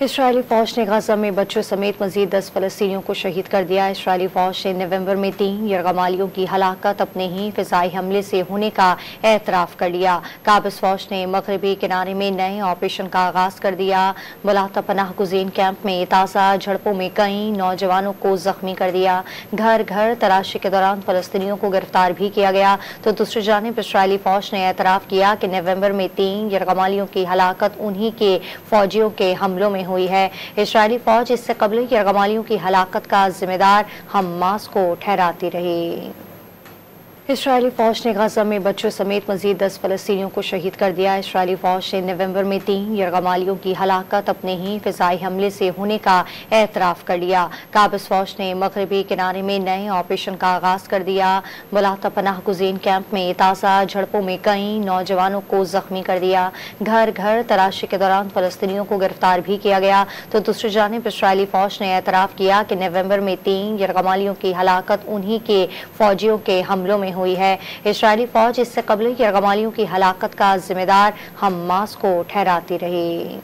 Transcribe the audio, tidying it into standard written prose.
Israeli फौज ने गजा में बच्चों समेत मजीद 10 फलस्तीनियों को शहीद कर दिया। इसराइली फौज ने नवंबर में 3 यरगमालियों की हलाकत अपने ही फिजाई हमले से होने का एतराफ़ कर लिया। काबिज फौज ने मगरबी किनारे में नए ऑपरेशन का आगाज कर दिया। मुलाता पनाह गुज़ीन कैंप में ताज़ा झड़पों में कई नौजवानों को जख्मी कर दिया। घर घर तलाशी के दौरान फलस्तीनियों को गिरफ्तार भी किया गया। तो दूसरी जानिब इसराइली फौज ने एतराफ़ किया कि नवंबर में 3 यरगमालियों की हलाकत उन्हीं के फौजियों के हमलों में हुई है। इसराइली फौज इससे कबल यरगमालियों की हलाकत का जिम्मेदार हमास को ठहराती रही। इसराइली फौज ने गजा में बच्चों समेत मजीद 10 फलस्तीनियों को शहीद कर दिया। इसराइली फौज ने नवंबर में 3 यरगमालियों की हलाकत अपने ही फिजाई हमले से होने का एतराफ़ कर लिया। काबिज फौज ने मगरबी किनारे में नए ऑपरेशन का आगाज कर दिया। मुलाता पनाह गुज़ीन कैंप में ताज़ा झड़पों में कई नौजवानों को जख्मी कर दिया। घर घर तलाशी के दौरान फलस्तीनियों को गिरफ्तार भी किया गया। तो दूसरी जानिब इसराइली फौज ने एतराफ़ किया कि नवंबर में 3 यरगमालियों की हलाकत उन्हीं के फौजियों के हमलों में हुई है। इसराइली फौज इससे कबल यरगमालियों की हलाकत का जिम्मेदार हमास को ठहराती रही।